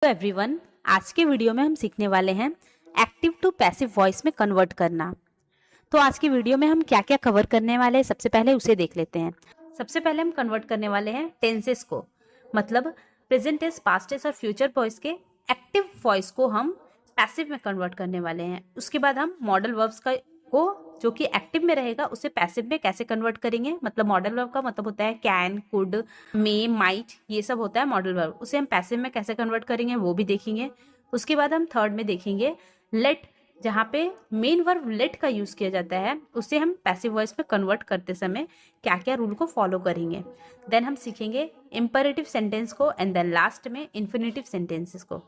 तो एवरीवन, आज के वीडियो में हम सीखने वाले हैं एक्टिव टू पैसिव वॉइस में कन्वर्ट करना। तो आज की वीडियो में हम क्या क्या कवर करने वाले हैं, सबसे पहले उसे देख लेते हैं। सबसे पहले हम कन्वर्ट करने वाले हैं टेंसेस को, मतलब प्रेजेंट टेंस, पास्ट टेंस और फ्यूचर वॉइस के एक्टिव वॉइस को हम पैसिव में कन्वर्ट करने वाले हैं। उसके बाद हम मॉडल वर्ब्स को जो कि एक्टिव में रहेगा उसे पैसिव में कैसे कन्वर्ट करेंगे। मतलब मॉडल वर्ब का मतलब होता है कैन, कुड, मे, माइट, ये सब होता है मॉडल वर्ब। उसे हम पैसिव में कैसे कन्वर्ट करेंगे वो भी देखेंगे। उसके बाद हम थर्ड में देखेंगे लेट, जहाँ पे मेन वर्ब लेट का यूज किया जाता है, उसे हम पैसिव वॉइस में कन्वर्ट करते समय क्या क्या रूल को फॉलो करेंगे। देन हम सीखेंगे इंपेरेटिव सेंटेंस को एंड देन लास्ट में इन्फिनेटिव सेंटेंसेस को।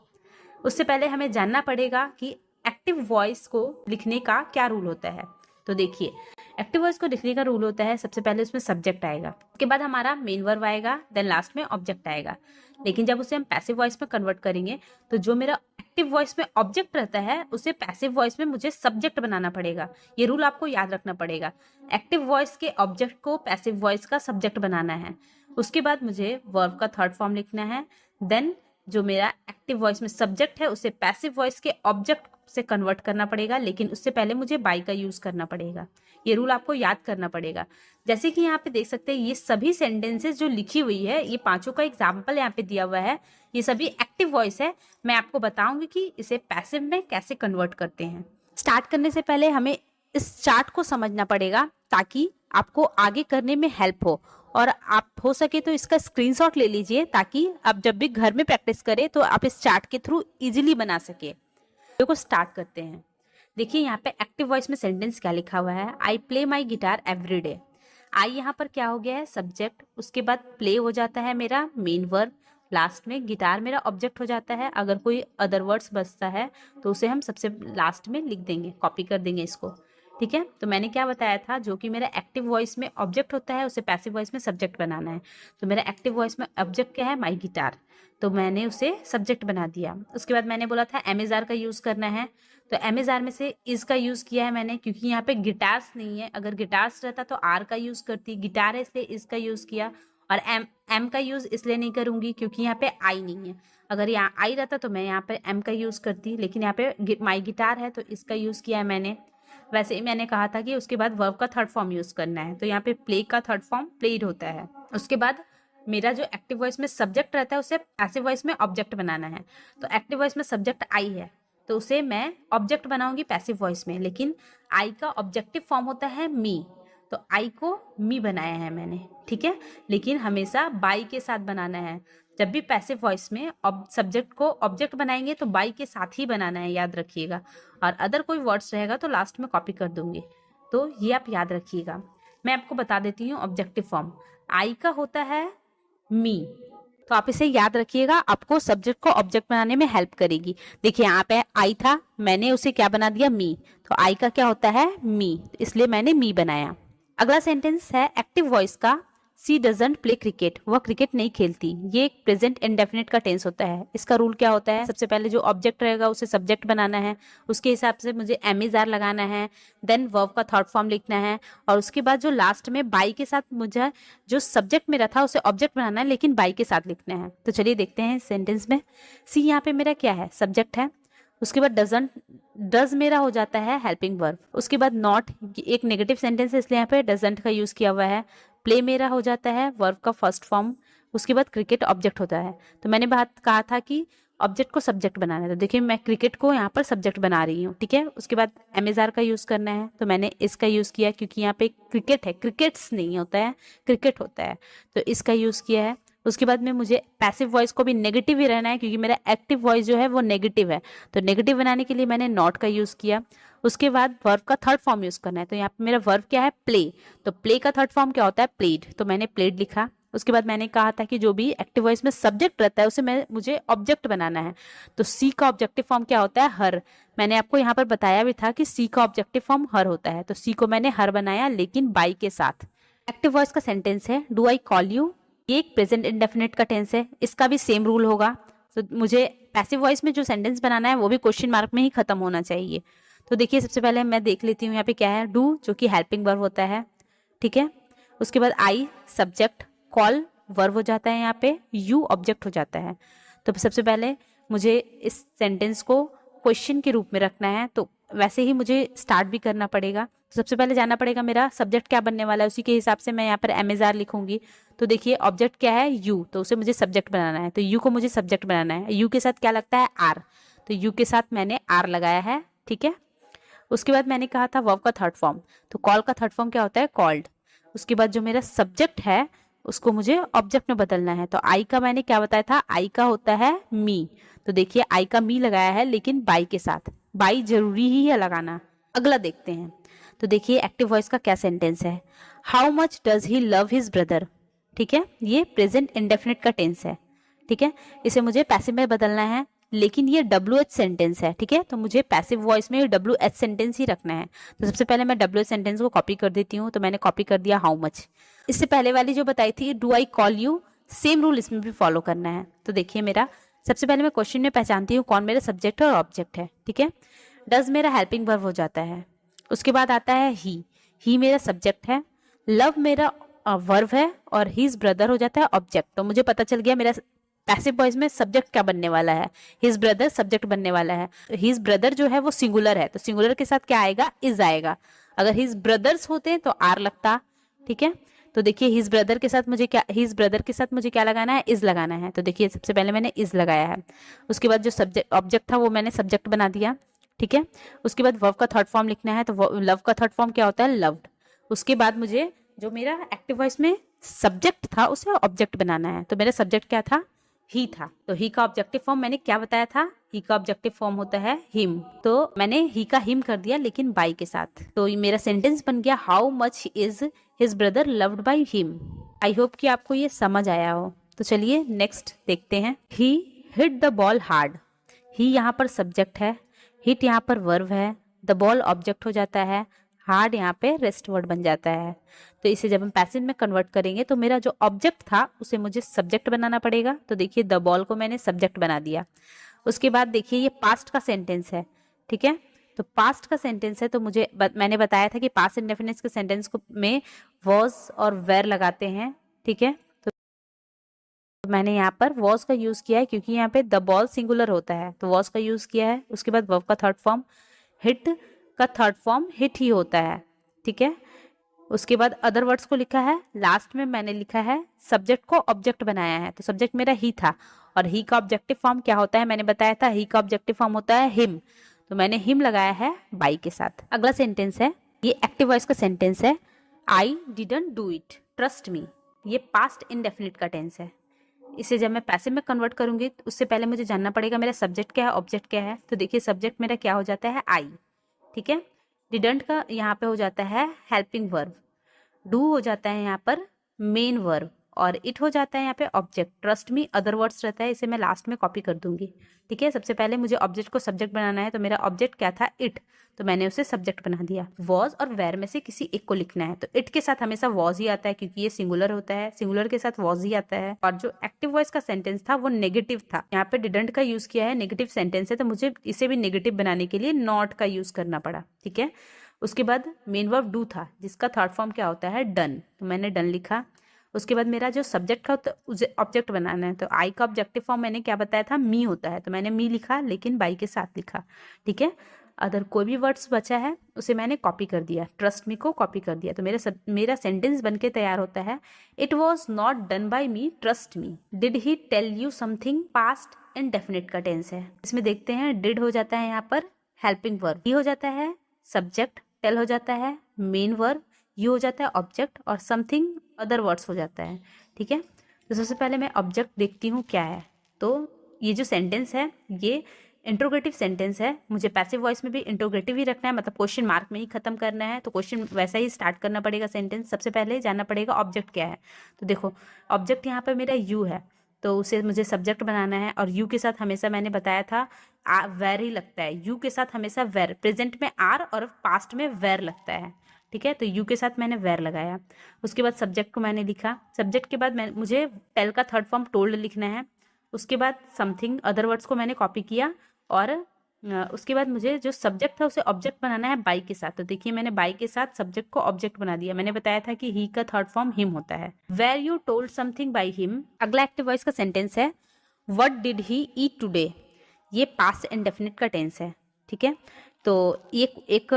उससे पहले हमें जानना पड़ेगा कि एक्टिव वॉइस को लिखने का क्या रूल होता है। तो देखिए, एक्टिव वॉइस को लिखने का रूल होता है, सबसे पहले उसमें सब्जेक्ट आएगा, उसके बाद हमारा मेन वर्ब आएगा, देन लास्ट में ऑब्जेक्ट आएगा। लेकिन जब उसे हम पैसिव वॉइस में कन्वर्ट करेंगे तो जो मेरा एक्टिव वॉइस में ऑब्जेक्ट रहता है उसे पैसिव वॉइस में मुझे सब्जेक्ट बनाना पड़ेगा। ये रूल आपको याद रखना पड़ेगा। एक्टिव वॉइस के ऑब्जेक्ट को पैसिव वॉइस का सब्जेक्ट बनाना है। उसके बाद मुझे वर्ब का थर्ड फॉर्म लिखना है। देन जो मेरा एक्टिव वॉइस में सब्जेक्ट है उसे पैसिव वॉइस के ऑब्जेक्ट से कन्वर्ट करना पड़ेगा, लेकिन उससे पहले मुझे बाई का यूज करना पड़ेगा। ये रूल आपको याद करना पड़ेगा। जैसे कि यहाँ पे देख सकते हैं, ये सभी सेंटेंसेस जो लिखी हुई है, ये पांचों का एग्जाम्पल यहाँ पे दिया हुआ है, ये सभी एक्टिव वॉइस है। मैं आपको बताऊंगी कि इसे पैसिव में कैसे कन्वर्ट करते हैं। स्टार्ट करने से पहले हमें इस चार्ट को समझना पड़ेगा ताकि आपको आगे करने में हेल्प हो, और आप हो सके तो इसका स्क्रीनशॉट ले लीजिए ताकि आप जब भी घर में प्रैक्टिस करें तो आप इस चार्ट के थ्रू इजीली बना सके। वीडियो को स्टार्ट करते हैं। देखिए यहाँ पे एक्टिव वॉइस में सेंटेंस क्या लिखा हुआ है, I play my guitar every day. I यहाँ पर क्या हो गया है, सब्जेक्ट, उसके बाद प्ले हो जाता है मेरा मेन वर्ब, लास्ट में गिटार मेरा ऑब्जेक्ट हो जाता है। अगर कोई अदर वर्ड्स बचता है तो उसे हम सबसे लास्ट में लिख देंगे, कॉपी कर देंगे इसको। ठीक है, तो मैंने क्या बताया था, जो कि मेरा एक्टिव वॉइस में ऑब्जेक्ट होता है उसे पैसिव वॉइस में सब्जेक्ट बनाना है। तो मेरा एक्टिव वॉइस में ऑब्जेक्ट क्या है, माई गिटार, तो मैंने उसे सब्जेक्ट बना दिया। उसके बाद मैंने बोला था एमेजार का यूज करना है, तो एमेजार में से इज का यूज किया है मैंने, क्योंकि यहाँ पे गिटार्स नहीं है। अगर गिटार्स रहता तो आर का यूज करती, गिटार है इसलिए इज का यूज किया। और एम का यूज इसलिए नहीं करूंगी क्योंकि यहाँ पे आई नहीं है। अगर यहाँ आई रहता तो मैं यहाँ पे एम का यूज करती, लेकिन यहाँ पे माई गिटार है तो इसका यूज किया है मैंने। वैसे ही मैंने कहा था कि उसके बाद वर्ब का थर्ड फॉर्म यूज करना है, तो यहाँ पे प्ले का थर्ड फॉर्म प्लेड होता है। उसके बाद मेरा जो एक्टिव वॉइस में सब्जेक्ट रहता है उसे पैसिव वॉइस में ऑब्जेक्ट बनाना है। तो एक्टिव वॉइस में सब्जेक्ट आई है तो उसे मैं ऑब्जेक्ट बनाऊंगी पैसिव वॉइस में, लेकिन आई का ऑब्जेक्टिव फॉर्म होता है मी, तो आई को मी बनाया है मैंने। ठीक है, लेकिन हमेशा बाई के साथ बनाना है। जब भी पैसिव वॉइस में सब्जेक्ट को ऑब्जेक्ट बनाएंगे तो बाई के साथ ही बनाना है, याद रखिएगा। और अदर कोई वर्ड्स रहेगा तो लास्ट में कॉपी कर दूंगी, तो ये आप याद रखिएगा। मैं आपको बता देती हूँ ऑब्जेक्टिव फॉर्म आई का होता है मी, तो आप इसे याद रखिएगा, आपको सब्जेक्ट को ऑब्जेक्ट बनाने में हेल्प करेगी। देखिए यहाँ पे आई था, मैंने उसे क्या बना दिया, मी, तो आई का क्या होता है, मी, इसलिए मैंने मी बनाया। अगला सेंटेंस है एक्टिव वॉइस का, सी डजंट प्ले क्रिकेट, वह क्रिकेट नहीं खेलती। ये एक प्रेजेंट इंडेफिनिट का टेंस होता है। इसका रूल क्या होता है, सबसे पहले जो ऑब्जेक्ट रहेगा उसे सब्जेक्ट बनाना है, उसके हिसाब से मुझे एमिजार लगाना है, देन वर्ब का थर्ड फॉर्म लिखना है, और उसके बाद जो लास्ट में बाई के साथ मुझे जो सब्जेक्ट मेरा था उसे ऑब्जेक्ट बनाना है, लेकिन बाई के साथ लिखना है। तो चलिए देखते हैं सेंटेंस में। सी यहाँ पे मेरा क्या है, सब्जेक्ट है। उसके बाद डजंट, डज मेरा हो जाता है हेल्पिंग वर्ब। उसके बाद नॉट, एक नेगेटिव सेंटेंस है इसलिए यहाँ पे डजंट का यूज किया हुआ है। प्ले मेरा हो जाता है वर्ब का फर्स्ट फॉर्म। उसके बाद क्रिकेट ऑब्जेक्ट होता है, तो मैंने बात कहा था कि ऑब्जेक्ट को सब्जेक्ट बनाना है, तो देखिए मैं क्रिकेट को यहाँ पर सब्जेक्ट बना रही हूँ। ठीक है, उसके बाद एमेजार का यूज करना है, तो मैंने इसका यूज किया क्योंकि यहाँ पे क्रिकेट है, क्रिकेट्स नहीं होता है, क्रिकेट होता है, तो इसका यूज किया है। उसके बाद में मुझे पैसिव वॉइस को भी नेगेटिव ही रहना है क्योंकि मेरा एक्टिव वॉइस जो है वो नेगेटिव है, तो नेगेटिव बनाने के लिए मैंने नॉट का यूज किया। उसके बाद वर्ब का थर्ड फॉर्म यूज करना है, तो यहाँ पे मेरा वर्ब क्या है, प्ले, तो प्ले का थर्ड फॉर्म क्या होता है, प्लेड, तो मैंने प्लेड लिखा। उसके बाद मैंने कहा था कि जो भी एक्टिव वॉइस में सब्जेक्ट रहता है उसे मुझे ऑब्जेक्ट बनाना है, तो सी का ऑब्जेक्टिव फॉर्म क्या होता है, हर। मैंने आपको यहाँ पर बताया भी था कि सी का ऑब्जेक्टिव फॉर्म हर होता है, तो सी को मैंने हर बनाया, लेकिन बाई के साथ। एक्टिव वॉइस का सेंटेंस है डू आई कॉल यू, ये एक प्रेजेंट इंडेफिनिट का टेंस है, इसका भी सेम रूल होगा। तो मुझे पैसिव वॉइस में जो सेंटेंस बनाना है वो भी क्वेश्चन मार्क में ही खत्म होना चाहिए। तो देखिए सबसे पहले मैं देख लेती हूँ यहाँ पे क्या है, डू जो कि हेल्पिंग वर्ब होता है। ठीक है, उसके बाद आई सब्जेक्ट, कॉल वर्ब हो जाता है, यहाँ पे यू ऑब्जेक्ट हो जाता है। तो सबसे पहले मुझे इस सेंटेंस को क्वेश्चन के रूप में रखना है, तो वैसे ही मुझे स्टार्ट भी करना पड़ेगा। तो सबसे पहले जानना पड़ेगा मेरा सब्जेक्ट क्या बनने वाला है, उसी के हिसाब से मैं यहाँ पर एमेजार लिखूंगी। तो देखिए ऑब्जेक्ट क्या है, यू, तो उसे मुझे सब्जेक्ट बनाना है, तो यू को मुझे सब्जेक्ट बनाना है। यू के साथ क्या लगता है, आर, तो यू के साथ मैंने आर लगाया है, ठीक है। उसके बाद मैंने कहा था वर्ब का थर्ड फॉर्म, तो कॉल का थर्ड फॉर्म क्या होता है, कॉल्ड। उसके बाद जो मेरा सब्जेक्ट है उसको मुझे ऑब्जेक्ट में बदलना है, तो आई का मैंने क्या बताया था, आई का होता है मी। तो देखिए आई का मी लगाया है, लेकिन बाई के साथ, बाई जरूरी ही है लगाना। अगला देखते हैं, तो देखिए एक्टिव वॉइस का क्या सेंटेंस है, how much does he love his brother, ठीक है। ये प्रेजेंट इंडेफिनिट का टेंस है, ठीक है। इसे मुझे पैसिव में बदलना है, लेकिन ये WH सेंटेंस है, ठीक है। तो मुझे पैसिव वॉइस में WH सेंटेंस ही रखना है। तो सबसे पहले मैं WH सेंटेंस को कॉपी कर देती हूँ, तो मैंने कॉपी कर दिया हाउ मच। इससे पहले वाली जो बताई थी do I call you, same rule इसमें भी फॉलो करना है। तो देखिए मेरा सबसे पहले मैं क्वेश्चन में पहचानती हूँ कौन मेरा सब्जेक्ट और ऑब्जेक्ट है, ठीक है। डज मेरा हेल्पिंग वर्ब हो जाता है। उसके बाद आता है ही मेरा सब्जेक्ट है, लव मेरा वर्ब है, और हिज ब्रदर हो जाता है ऑब्जेक्ट। तो मुझे पता चल गया मेरा पैसिव वॉइस में सब्जेक्ट क्या बनने वाला है, हिज ब्रदर सब्जेक्ट बनने वाला है। हिज ब्रदर जो है वो सिंगुलर है, तो सिंगुलर के साथ क्या आएगा, इज आएगा। अगर हिज ब्रदर्स होते तो आर लगता, ठीक है। तो देखिए हिज ब्रदर के साथ मुझे क्या लगाना है, इज लगाना है। तो देखिए सबसे पहले मैंने इज लगाया है। उसके बाद जो सब्जेक्ट ऑब्जेक्ट था वो मैंने सब्जेक्ट बना दिया, ठीक है। उसके बाद वर्ब का थर्ड फॉर्म लिखना है, तो लव का थर्ड फॉर्म क्या होता है, लव्ड। उसके बाद मुझे जो मेरा एक्टिव वॉइस में सब्जेक्ट था उसे ऑब्जेक्ट बनाना है, तो मेरा सब्जेक्ट क्या था, ही था। तो ही का ऑब्जेक्टिव फॉर्म मैंने क्या बताया था, ही का ऑब्जेक्टिव फॉर्म होता है हिम। तो मैंने ही का हिम कर दिया, लेकिन बाई के साथ। तो ये मेरा सेंटेंस बन गया, how much is his brother loved by him. I hope कि आपको ये समझ आया हो। तो चलिए नेक्स्ट देखते हैं, ही हिट द बॉल हार्ड। ही यहाँ पर सब्जेक्ट है, हिट यहाँ पर वर्ब है, द बॉल ऑब्जेक्ट हो जाता है, हार्ड यहाँ पे रेस्ट वर्ड बन जाता है। तो इसे जब हम पैसिव में कन्वर्ट करेंगे तो मेरा जो ऑब्जेक्ट था उसे मुझे सब्जेक्ट बनाना पड़ेगा। तो देखिए द बॉल को मैंने सब्जेक्ट बना दिया। उसके बाद देखिए ये पास्ट का सेंटेंस है, ठीक है। तो पास्ट का सेंटेंस है, तो मैंने बताया था कि पास्ट इंडेफिनिट के सेंटेंस को में वॉज और वेर लगाते हैं, ठीक है। तो मैंने यहाँ पर वॉज का यूज किया है, क्योंकि यहाँ पे द बॉल सिंगुलर होता है, तो वॉज का यूज किया है। उसके बाद वर्ब का थर्ड फॉर्म, हिट का थर्ड फॉर्म हिट ही होता है, ठीक है। उसके बाद अदर वर्ड्स को लिखा है, लास्ट में मैंने लिखा है सब्जेक्ट को ऑब्जेक्ट बनाया है। तो सब्जेक्ट मेरा ही था, और ही का ऑब्जेक्टिव फॉर्म क्या होता है, मैंने बताया था ही का ऑब्जेक्टिव फॉर्म होता है हिम। तो मैंने हिम लगाया है बाई के साथ। अगला सेंटेंस है, ये एक्टिव वॉइस का सेंटेंस है, I didn't do it trust me. ये पास्ट इनडेफिनिट का टेंस है। इसे जब मैं पैसिव में कन्वर्ट करूंगी तो उससे पहले मुझे जानना पड़ेगा मेरा सब्जेक्ट क्या है, ऑब्जेक्ट क्या है। तो देखिए सब्जेक्ट मेरा क्या हो जाता है, आई, ठीक है। डिडंट का यहाँ पे हो जाता है हेल्पिंग वर्ब, डू हो जाता है यहाँ पर मेन वर्ब, और इट हो जाता है यहाँ पे object. Trust me other words रहता है, इसे मैं लास्ट में कॉपी कर दूंगी, ठीक है। सबसे पहले मुझे ऑब्जेक्ट को सब्जेक्ट बनाना है, तो मेरा ऑब्जेक्ट क्या था, इट, तो मैंने उसे सब्जेक्ट बना दिया। वॉज और वेर में से किसी एक को लिखना है, तो इट के साथ हमेशा वॉज ही आता है, क्योंकि ये सिंगुलर होता है, सिंगुलर के साथ वॉज ही आता है। और जो एक्टिव वॉइस का सेंटेंस था वो नेगेटिव था, यहाँ पे डिडंट का यूज किया है, नेगेटिव सेंटेंस है, तो मुझे इसे भी नेगेटिव बनाने के लिए नॉट का यूज करना पड़ा, ठीक है। उसके बाद मेन वर्ब डू था, जिसका थर्ड फॉर्म क्या होता है, डन, तो मैंने डन लिखा। उसके बाद मेरा जो सब्जेक्ट था उसे ऑब्जेक्ट बनाना है, तो आई का ऑब्जेक्टिव फॉर्म मैंने क्या बताया था, मी होता है, तो मैंने मी लिखा, लेकिन बाई के साथ लिखा, ठीक है। अदर कोई भी वर्ड्स बचा है उसे मैंने कॉपी कर दिया, ट्रस्ट मी को कॉपी कर दिया। तो मेरा सेंटेंस बन के तैयार होता है, it was not done by me trust me. Did he tell you something, past indefinite का टेंस है। इसमें देखते हैं, डिड हो जाता है यहाँ पर हेल्पिंग वर्ब, ही हो जाता है सब्जेक्ट, टेल हो जाता है मेन वर्ब, यू हो जाता है ऑब्जेक्ट, और समथिंग अदर वर्ड्स हो जाता है, ठीक है। तो सबसे पहले मैं ऑब्जेक्ट देखती हूँ क्या है। तो ये जो सेंटेंस है ये इंट्रोगेटिव सेंटेंस है, मुझे पैसिव वॉइस में भी इंट्रोगेटिव ही रखना है, मतलब क्वेश्चन मार्क में ही खत्म करना है। तो क्वेश्चन वैसा ही स्टार्ट करना पड़ेगा सेंटेंस। सबसे पहले जानना पड़ेगा ऑब्जेक्ट क्या है। तो देखो ऑब्जेक्ट यहाँ पर मेरा यू है, तो उसे मुझे सब्जेक्ट बनाना है, और यू के साथ हमेशा मैंने बताया था वेर ही लगता है, यू के साथ हमेशा वेर, प्रेजेंट में आर और पास्ट में वेर लगता है, ठीक है। तो यू के साथ मैंने वेर लगाया। उसके बाद सब्जेक्ट को मैंने लिखा, सब्जेक्ट के बाद मुझे टेल का थर्ड फॉर्म टोल्ड लिखना है। उसके बाद समथिंग अदर वर्ड्स को मैंने कॉपी किया, और उसके बाद मुझे जो सब्जेक्ट था उसे ऑब्जेक्ट बनाना है बाई के साथ। तो देखिए मैंने बाई के साथ सब्जेक्ट को ऑब्जेक्ट बना दिया। मैंने बताया था कि ही का थर्ड फॉर्म हिम होता है। Were you told something by him. अगला एक्टिव वॉइस का सेंटेंस है, what did he eat today. ये पास्ट इंडेफिनिट का टेंस है, ठीक है। तो ये एक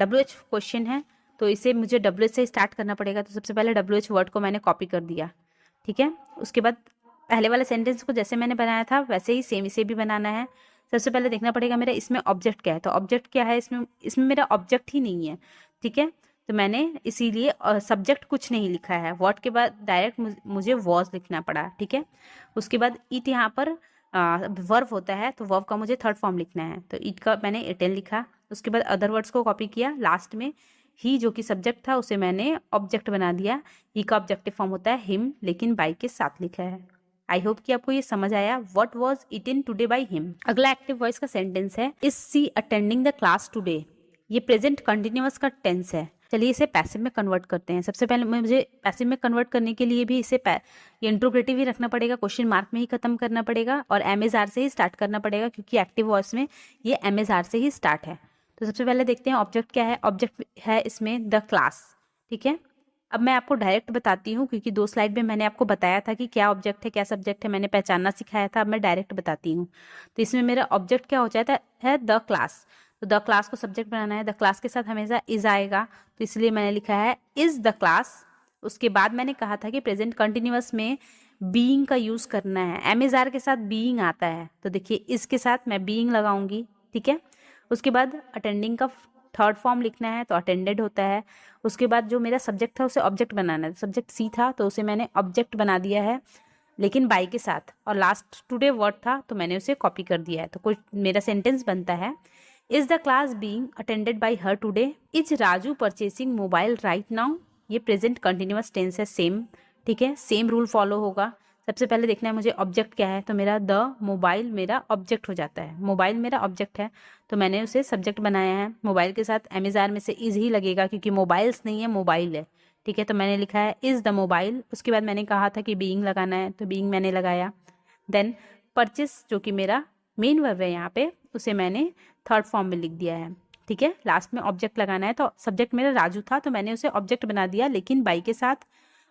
WH क्वेश्चन है, तो इसे मुझे WH से स्टार्ट करना पड़ेगा। तो सबसे पहले WH वर्ड को मैंने कॉपी कर दिया, ठीक है। उसके बाद पहले वाले सेंटेंस को जैसे मैंने बनाया था वैसे ही सेम इसे भी बनाना है। सबसे पहले देखना पड़ेगा मेरा इसमें ऑब्जेक्ट क्या है। तो ऑब्जेक्ट क्या है, इसमें मेरा ऑब्जेक्ट ही नहीं है, ठीक है। तो मैंने इसीलिए सब्जेक्ट कुछ नहीं लिखा है, व्हाट के बाद डायरेक्ट मुझे वॉज लिखना पड़ा, ठीक है। उसके बाद इट यहाँ पर वर्ब होता है, तो वर्ब का मुझे थर्ड फॉर्म लिखना है, तो इट का मैंने इटन लिखा। उसके बाद अदर वर्ड्स को कॉपी किया, लास्ट में ही जो कि सब्जेक्ट था उसे मैंने ऑब्जेक्ट बना दिया। ही का ऑब्जेक्टिव फॉर्म होता है हिम, लेकिन बाई के साथ लिखा है। आई होप कि आपको ये समझ आया, what was eaten today by him. अगला एक्टिव वॉइस का सेंटेंस है, is she attending the class today. ये प्रेजेंट कंटिन्यूअस का टेंस है। चलिए इसे पैसिव में कन्वर्ट करते हैं। सबसे पहले मुझे पैसिव में कन्वर्ट करने के लिए भी इसे ये इंट्रोगेटिव ही रखना पड़ेगा, क्वेश्चन मार्क में ही खत्म करना पड़ेगा और MSR से ही स्टार्ट करना पड़ेगा, क्योंकि एक्टिव वॉइस में ये MSR से ही स्टार्ट है। तो सबसे पहले देखते हैं ऑब्जेक्ट क्या है। ऑब्जेक्ट है इसमें द क्लास, ठीक है। अब मैं आपको डायरेक्ट बताती हूँ, क्योंकि 2 स्लाइड में मैंने आपको बताया था कि क्या ऑब्जेक्ट है क्या सब्जेक्ट है, मैंने पहचानना सिखाया था। अब मैं डायरेक्ट बताती हूँ। तो इसमें मेरा ऑब्जेक्ट क्या हो जाता है, द क्लास। तो द क्लास को सब्जेक्ट बनाना है, द क्लास के साथ हमेशा इज आएगा, तो इसलिए मैंने लिखा है इज द क्लास। उसके बाद मैंने कहा था कि प्रेजेंट कंटिन्यूअस में बीइंग का यूज करना है, MSR के साथ बीइंग आता है, तो देखिए इसके साथ मैं बीइंग लगाऊंगी, ठीक है। उसके बाद अटेंडिंग का थर्ड फॉर्म लिखना है, तो अटेंडेड होता है। उसके बाद जो मेरा सब्जेक्ट था उसे ऑब्जेक्ट बनाना है, सब्जेक्ट सी था तो उसे मैंने ऑब्जेक्ट बना दिया है, लेकिन बाई के साथ। और लास्ट टुडे वर्ड था तो मैंने उसे कॉपी कर दिया है। तो कुछ मेरा सेंटेंस बनता है, is the class being attended by her today, is Raju purchasing mobile right now. ये प्रेजेंट कंटिन्यूअस टेंस है, सेम, ठीक है, सेम रूल फॉलो होगा। सबसे पहले देखना है मुझे ऑब्जेक्ट क्या है, तो मेरा द मोबाइल मेरा ऑब्जेक्ट हो जाता है, मोबाइल मेरा ऑब्जेक्ट है, तो मैंने उसे सब्जेक्ट बनाया है। मोबाइल के साथ MSR में से इज ही लगेगा, क्योंकि मोबाइल्स नहीं है मोबाइल है, ठीक है। तो मैंने लिखा है इज द मोबाइल। उसके बाद मैंने कहा था कि बीइंग लगाना है, तो बीइंग मैंने लगाया। देन परचेस जो कि मेरा मेन वर्ब है यहाँ पे, उसे मैंने थर्ड फॉर्म में लिख दिया है, ठीक है। लास्ट में ऑब्जेक्ट लगाना है, तो सब्जेक्ट मेरा राजू था तो मैंने उसे ऑब्जेक्ट बना दिया, लेकिन बाई के साथ।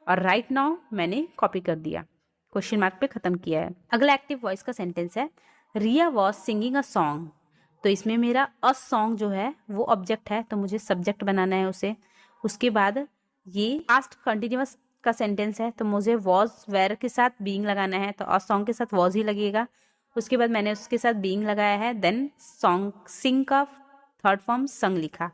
और राइट नाउ मैंने कॉपी कर दिया, क्वेश्चन मार्क पे खत्म किया है। अगला एक्टिव वॉइस का सेंटेंस है, रिया वॉज सिंगिंग अ सॉन्ग। तो इसमें मेरा अ सॉन्ग जो है वो ऑब्जेक्ट है, तो मुझे सब्जेक्ट बनाना है उसे। उसके बाद ये पास्ट कंटिन्यूअस का सेंटेंस है, तो मुझे वॉज वेयर के साथ बीइंग लगाना है, तो अ सॉन्ग के साथ वॉज ही लगेगा। उसके बाद मैंने उसके साथ बीइंग लगाया है। देन सॉन्ग सिंग का थर्ड फॉर्म संग लिखा,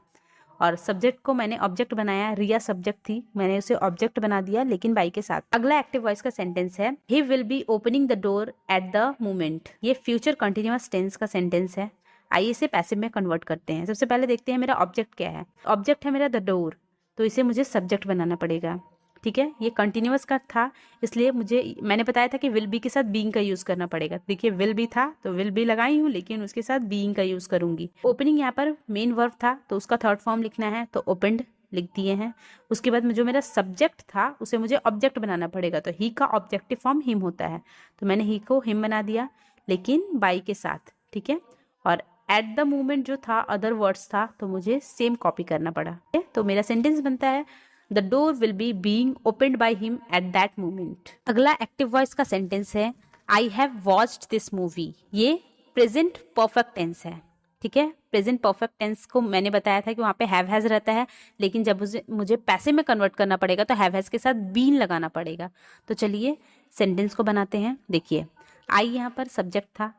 और सब्जेक्ट को मैंने ऑब्जेक्ट बनाया, रिया सब्जेक्ट थी, मैंने उसे ऑब्जेक्ट बना दिया, लेकिन बाई के साथ। अगला एक्टिव वॉइस का सेंटेंस है, he will be opening the door at the moment. ये फ्यूचर कंटिन्यूअस टेंस का सेंटेंस है। आइए इसे पैसिव में कन्वर्ट करते हैं। सबसे पहले देखते हैं मेरा ऑब्जेक्ट क्या है। ऑब्जेक्ट है मेरा द डोर, तो इसे मुझे सब्जेक्ट बनाना पड़ेगा, ठीक है। ये कंटिन्यूअस का था, इसलिए मैंने बताया था कि विल बी के साथ बीइंग का यूज करना पड़ेगा। देखिए विल बी था तो विल बी लगाई हूँ, लेकिन उसके साथ बीइंग का यूज करूंगी। ओपनिंग यहाँ पर मेन वर्ब था, तो उसका थर्ड फॉर्म लिखना है, तो ओपनड लिख दिए हैं। उसके बाद जो मेरा सब्जेक्ट था उसे मुझे ऑब्जेक्ट बनाना पड़ेगा, तो ही का ऑब्जेक्टिव फॉर्म हिम होता है, तो मैंने ही को हिम बना दिया, लेकिन बाई के साथ, ठीक है। और एट द मोमेंट जो था अदर वर्ड्स था, तो मुझे सेम कॉपी करना पड़ा। तो मेरा सेंटेंस बनता है, The door will be being opened by him at that moment. अगला एक्टिव वॉइस का सेंटेंस है, I have watched this movie. ये प्रेजेंट परफेक्ट टेंस है, ठीक है। प्रेजेंट परफेक्ट टेंस को मैंने बताया था कि वहाँ पे हैव हैज रहता है, लेकिन जब मुझे पैसे में कन्वर्ट करना पड़ेगा तो हैव हैज के साथ बीन लगाना पड़ेगा। तो चलिए सेंटेंस को बनाते हैं। देखिए आई यहाँ पर सब्जेक्ट था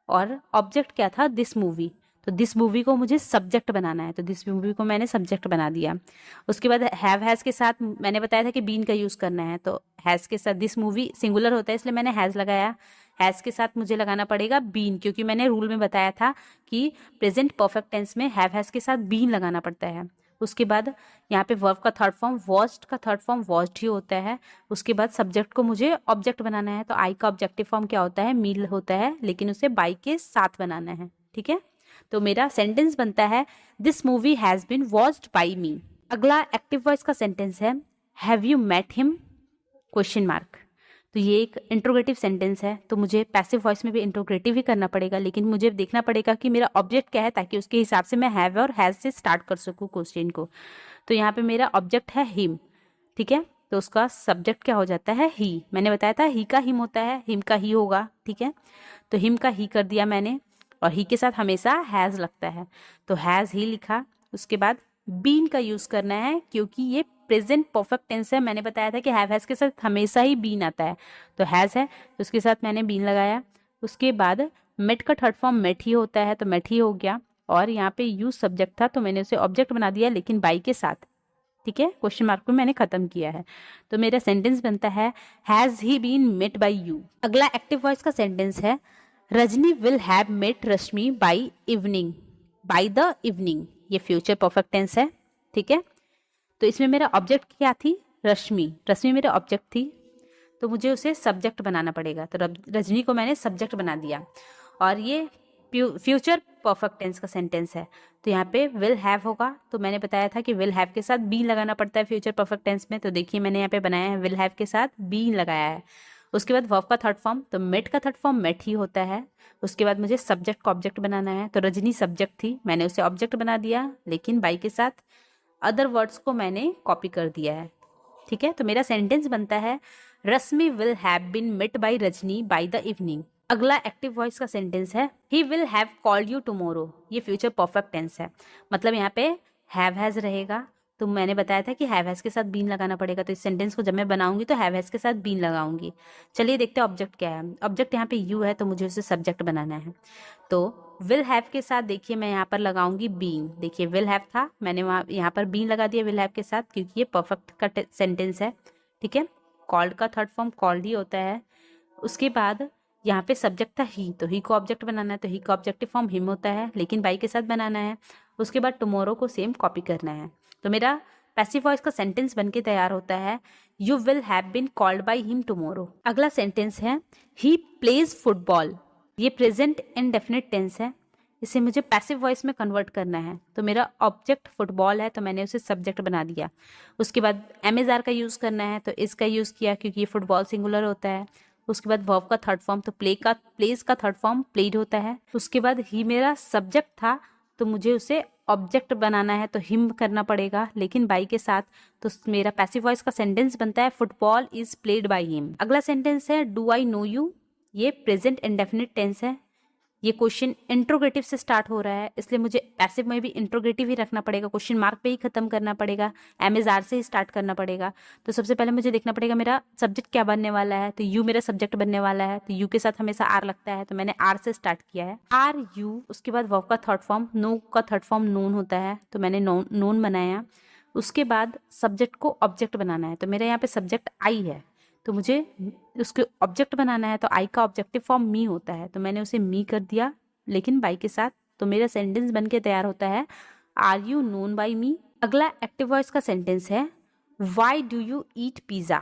और ऑब्जेक्ट क्या था, दिस मूवी, तो दिस मूवी को मुझे सब्जेक्ट बनाना है, तो दिस मूवी को मैंने सब्जेक्ट बना दिया। उसके बाद हैव हैज के साथ मैंने बताया था कि बीन का यूज करना है, तो हैज के साथ दिस मूवी सिंगुलर होता है इसलिए मैंने हैज लगाया। हैज के साथ मुझे लगाना पड़ेगा बीन, क्योंकि मैंने रूल में बताया था कि प्रेजेंट परफेक्ट टेंस में हैव हैज के साथ बीन लगाना पड़ता है। उसके बाद यहाँ पे वर्ब का थर्ड फॉर्म वॉज्ड का थर्ड फॉर्म वॉज्ड ही होता है। उसके बाद सब्जेक्ट को मुझे ऑब्जेक्ट बनाना है, तो आई का ऑब्जेक्टिव फॉर्म क्या होता है, मील होता है, लेकिन उसे बाई के साथ बनाना है, ठीक है। तो मेरा सेंटेंस बनता है, this movie has been watched by me. अगला एक्टिव वॉइस का सेंटेंस है, have you met him, question mark. तो ये एक इंट्रोगेटिव सेंटेंस है, तो मुझे पैसिव वॉइस में भी इंट्रोगेटिव ही करना पड़ेगा, लेकिन मुझे देखना पड़ेगा कि मेरा ऑब्जेक्ट क्या है, ताकि उसके हिसाब से मैं हैव और हैज से स्टार्ट कर सकूँ क्वेश्चन को। तो यहाँ पे मेरा ऑब्जेक्ट है हिम, ठीक है, तो उसका सब्जेक्ट क्या हो जाता है, ही। मैंने बताया था ही का हिम होता है, हिम का ही होगा, ठीक है। तो हिम का ही कर दिया मैंने। और ही के साथ हमेशा हैज़ लगता है, तो हैज़ ही लिखा। उसके बाद बीन का यूज़ करना है क्योंकि ये प्रेजेंट परफेक्ट टेंस है। मैंने बताया था कि हैव हैज़ के साथ हमेशा ही बीन आता है, तो हैज़ है तो उसके साथ मैंने बीन लगाया। उसके बाद मेट का थर्ड फॉर्म मेट ही होता है, तो मेट ही हो गया। और यहाँ पे यूज सब्जेक्ट था तो मैंने उसे ऑब्जेक्ट बना दिया, लेकिन बाई के साथ। ठीक है, क्वेश्चन मार्क पे मैंने खत्म किया है। तो मेरा सेंटेंस बनता है has he been met by you. अगला एक्टिव वॉइस का सेंटेंस है Rajni will have met Rashmi by evening, by the evening. ये फ्यूचर परफेक्ट टेंस है। ठीक है, तो इसमें मेरा ऑब्जेक्ट क्या थी, रश्मि। रश्मि मेरा ऑब्जेक्ट थी, तो मुझे उसे सब्जेक्ट बनाना पड़ेगा, तो रजनी को मैंने सब्जेक्ट बना दिया। और ये फ्यूचर परफेक्ट टेंस का सेंटेंस है, तो यहाँ पे विल हैव होगा। तो मैंने बताया था कि विल हैव के साथ बी लगाना पड़ता है फ्यूचर परफेक्ट टेंस में, तो देखिए मैंने यहाँ पे बनाया है विल हैव के साथ बी लगाया है। उसके बाद वर्ब का थर्ड फॉर्म, तो मेट का थर्ड फॉर्म मेट ही होता है। उसके बाद मुझे सब्जेक्ट को ऑब्जेक्ट बनाना है, तो रजनी सब्जेक्ट थी, मैंने उसे ऑब्जेक्ट बना दिया, लेकिन बाई के साथ अदर वर्ड्स को मैंने कॉपी कर दिया है। ठीक है, तो मेरा सेंटेंस बनता है Rashmi will have been met by Rajni by the evening. अगला एक्टिव वॉइस का सेंटेंस है he will have called you tomorrow. ये फ्यूचर परफेक्ट टेंस है, मतलब यहाँ पे हैव हैज रहेगा। तो मैंने बताया था कि हैव हैज के साथ बीन लगाना पड़ेगा, तो इस सेंटेंस को जब मैं बनाऊंगी तो हैव हैज के साथ बीन लगाऊंगी। चलिए देखते हैं ऑब्जेक्ट क्या है। ऑब्जेक्ट यहाँ पे यू है, तो मुझे उसे सब्जेक्ट बनाना है। तो विल हैव के साथ देखिए मैं यहाँ पर लगाऊंगी बीन। देखिए विल हैव था, मैंने वहाँ यहाँ पर बीन लगा दिया विल हैव के साथ, क्योंकि ये परफेक्ट का सेंटेंस है। ठीक है, कॉल्ड का थर्ड फॉर्म कॉल्ड ही होता है। उसके बाद यहाँ पे सब्जेक्ट था ही, तो ही को ऑब्जेक्ट बनाना है, तो ही का ऑब्जेक्टिव फॉर्म हिम होता है, लेकिन बाई के साथ बनाना है। उसके बाद टुमारो को सेम कॉपी करना है, तो मेरा पैसिव वॉइस का सेंटेंस बनके तैयार होता है you will have been called by him tomorrow. अगला सेंटेंस है ही प्लेज फुटबॉल। ये प्रेजेंट इंडेफिनिट टेंस है, इसे मुझे पैसिव वॉइस में कन्वर्ट करना है। तो मेरा ऑब्जेक्ट फुटबॉल है, तो मैंने उसे सब्जेक्ट बना दिया। उसके बाद एमएसआर का यूज़ करना है, तो इसका यूज़ किया क्योंकि ये फुटबॉल सिंगुलर होता है। उसके बाद वर्ब का थर्ड फॉर्म, तो प्लेज का थर्ड फॉर्म प्लेड होता है। उसके बाद ही मेरा सब्जेक्ट था, तो मुझे उसे ऑब्जेक्ट बनाना है, तो हिम करना पड़ेगा, लेकिन बाई के साथ। तो मेरा पैसिव वॉइस का सेंटेंस बनता है football is played by him. अगला सेंटेंस है डू आई नो यू। ये प्रेजेंट इंडेफिनिट टेंस है। ये क्वेश्चन इंट्रोगेटिव से स्टार्ट हो रहा है, इसलिए मुझे पैसिव में भी इंट्रोगेटिव ही रखना पड़ेगा, क्वेश्चन मार्क पे ही खत्म करना पड़ेगा, एमएसआर से ही स्टार्ट करना पड़ेगा। तो सबसे पहले मुझे देखना पड़ेगा मेरा सब्जेक्ट क्या बनने वाला है, तो यू मेरा सब्जेक्ट बनने वाला है, तो यू के साथ हमेशा आर लगता है, तो मैंने आर से स्टार्ट किया है, आर यू। उसके बाद वर्ब का थर्ड फॉर्म, नो का थर्ड फॉर्म नोन होता है, तो मैंने नोन बनाया। उसके बाद सब्जेक्ट को ऑब्जेक्ट बनाना है, तो मेरे यहाँ पे सब्जेक्ट आई है, तो मुझे उसके ऑब्जेक्ट बनाना है, तो आई का ऑब्जेक्टिव फॉर्म मी होता है, तो मैंने उसे मी कर दिया, लेकिन बाई के साथ। तो मेरा सेंटेंस बन के तैयार होता है are you known by me. अगला एक्टिव वॉइस का सेंटेंस है why do you eat pizza.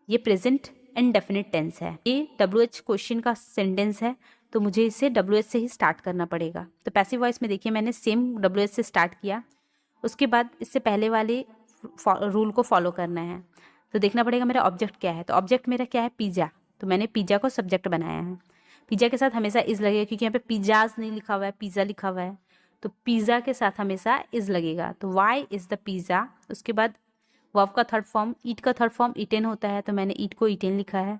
ये प्रेजेंट इंडेफिनिट टेंस है, ये WH क्वेश्चन का सेंटेंस है, तो मुझे इसे WH से ही स्टार्ट करना पड़ेगा। तो पैसिव वॉइस में देखिए मैंने सेम WH से स्टार्ट किया। उसके बाद इससे पहले वाले रूल को फॉलो करना है, तो देखना पड़ेगा मेरा ऑब्जेक्ट क्या है। तो ऑब्जेक्ट मेरा क्या है, पिज़्ज़ा, तो मैंने पिज़्ज़ा को सब्जेक्ट बनाया है। पिज़्ज़ा के साथ हमेशा इज लगेगा, क्योंकि यहाँ पे पिज़्ज़ाज नहीं लिखा हुआ है, पिज़्ज़ा लिखा हुआ है, तो पिज़्ज़ा के साथ हमेशा इज लगेगा, तो वाई इज द पिज़्ज़ा। उसके बाद वर्ब का थर्ड फॉर्म, ईट का थर्ड फॉर्म ईटेन होता है, तो मैंने ईट को ईटेन लिखा है।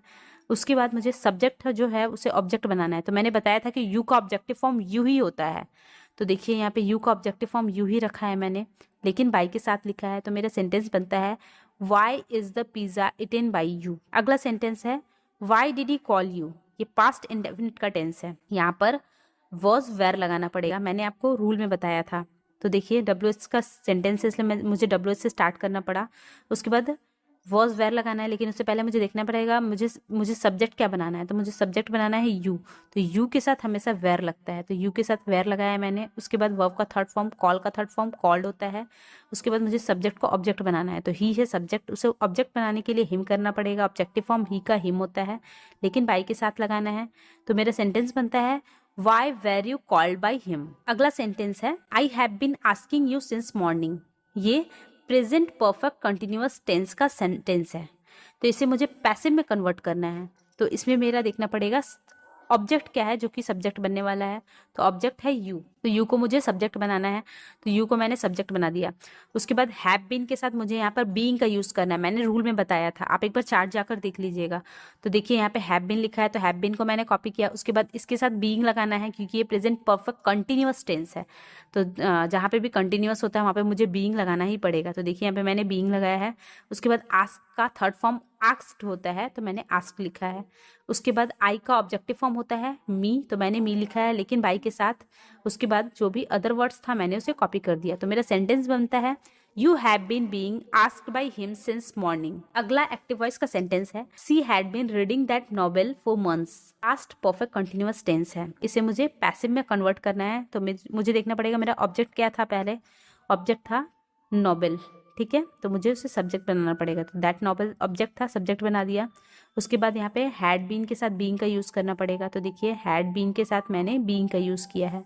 उसके बाद मुझे सब्जेक्ट जो है उसे ऑब्जेक्ट बनाना है, तो मैंने बताया था कि यू का ऑब्जेक्टिव फॉर्म यू ही होता है, तो देखिए यहाँ पे यू का ऑब्जेक्टिव फॉर्म यू ही रखा है मैंने, लेकिन बाई के साथ लिखा है, तो मेरा सेंटेंस बनता है why is the pizza eaten by you. अगला सेंटेंस है why did he call you. ये पास्ट इंडेफिनिट का टेंस है, यहाँ पर वॉज वेयर लगाना पड़ेगा, मैंने आपको रूल में बताया था। तो देखिए WH का सेंटेंस है, इसलिए मुझे WH से स्टार्ट करना पड़ा। उसके बाद वॉज वेयर लगाना है, लेकिन उससे पहले मुझे देखना पड़ेगा मुझे सब्जेक्ट क्या बनाना है, तो मुझे सब्जेक्ट बनाना है यू, तो यू के साथ हमेशा वेयर लगता है, तो यू के साथ वेयर लगाया है मैंने। उसके बाद वर्ब का थर्ड फॉर्म, कॉल का थर्ड फॉर्म कॉल्ड होता है। उसके बाद मुझे सब्जेक्ट को ऑब्जेक्ट बनाना है, तो ही है सब्जेक्ट, उसे ऑब्जेक्ट बनाने के लिए हिम करना पड़ेगा, ऑब्जेक्टिव फॉर्म ही का हिम होता है, लेकिन बाई के साथ लगाना है। तो मेरा सेंटेंस बनता है why were you called by him. अगला सेंटेंस है I have been asking you since morning. ये प्रेजेंट परफेक्ट कंटिन्यूअस टेंस का सेंटेंस है, तो इसे मुझे पैसिव में कन्वर्ट करना है। तो इसमें मेरा देखना पड़ेगा ऑब्जेक्ट क्या है जो कि सब्जेक्ट बनने वाला है, तो ऑब्जेक्ट है यू, तो यू को मुझे सब्जेक्ट बनाना है, तो यू को मैंने सब्जेक्ट बना दिया। उसके बाद हैव बीन के साथ मुझे यहाँ पर बीइंग का यूज़ करना है। मैंने रूल में बताया था, आप एक बार चार्ट जाकर देख लीजिएगा। तो देखिए यहाँ पे हैव बीन लिखा है, तो हैव बीन को मैंने कॉपी किया। उसके बाद इसके साथ बीइंग लगाना है, क्योंकि ये प्रेजेंट परफेक्ट कंटिन्यूअस टेंस है। तो जहाँ पे भी कंटिन्यूअस होता है वहाँ पे मुझे बीइंग लगाना ही पड़ेगा। तो देखिए यहाँ पे मैंने बीइंग लगाया है। उसके बाद आस्क का थर्ड फॉर्म आस्क्ड होता है, तो मैंने आस्क लिखा है। उसके बाद आई का ऑब्जेक्टिव फॉर्म होता है मी, तो मैंने मी लिखा है लेकिन बाई के साथ। उसके बाद जो भी अदर वर्ड्स था मैंने उसे कॉपी कर दिया। तो मेरा सेंटेंस बनता है you have been being asked by him since morning. अगला एक्टिव वॉइस का सेंटेंस है she had been reading that novel for months. Past perfect continuous tense है, इसे मुझे पैसिव में कन्वर्ट करना है। तो मुझे देखना पड़ेगा मेरा ऑब्जेक्ट क्या था। पहले ऑब्जेक्ट था नॉवेल, ठीक है, तो मुझे उसे सब्जेक्ट बनाना पड़ेगा। तो दैट नॉवेल ऑब्जेक्ट था, सब्जेक्ट बना दिया। उसके बाद यहाँ पे हैड बीन के साथ बीइंग का यूज़ करना पड़ेगा। तो देखिए हैड बीन के साथ मैंने बीइंग का यूज़ किया है,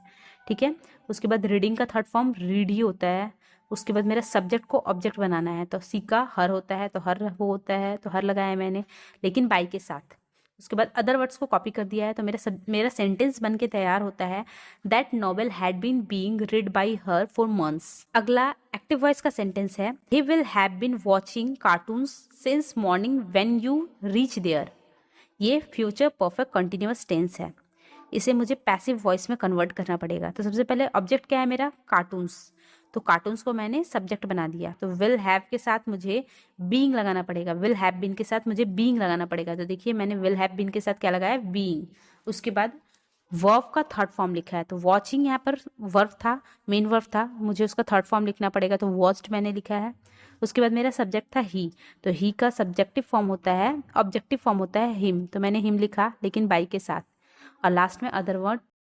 ठीक है। उसके बाद रीडिंग का थर्ड फॉर्म रीड ही होता है। उसके बाद मेरा सब्जेक्ट को ऑब्जेक्ट बनाना है, तो सी का हर होता है, तो हर वो होता है, तो हर लगाया मैंने लेकिन बाई के साथ। उसके बाद अदर वर्ड्स को कॉपी कर दिया है। तो मेरा सेंटेंस बन के तैयार होता है that novel had been being read by her for months. अगला एक्टिव वॉइस का सेंटेंस है he will have been watching cartoons since morning when you reach there. ये फ्यूचर परफेक्ट कंटिन्यूअस टेंस है, इसे मुझे पैसिव वॉइस में convert करना पड़ेगा। तो सबसे पहले ऑब्जेक्ट क्या है मेरा कार्टून्स, तो कार्टून्स को मैंने सब्जेक्ट बना दिया। तो विल हैव के साथ मुझे बीइंग लगाना पड़ेगा, विल हैव बीन के साथ मुझे बीइंग लगाना पड़ेगा। तो देखिए मैंने विल हैव बीन के साथ क्या लगाया, बीइंग। उसके बाद वर्ब का थर्ड फॉर्म लिखा है, तो वॉचिंग यहाँ पर वर्ब था, मेन वर्ब था, मुझे उसका थर्ड फॉर्म लिखना पड़ेगा, तो वॉच्ड मैंने लिखा है। उसके बाद मेरा सब्जेक्ट था ही, तो ही का सब्जेक्टिव फॉर्म होता है, ऑब्जेक्टिव फॉर्म होता है हिम, तो मैंने हिम लिखा लेकिन बाई के साथ। और लास्ट में अदर वर्ड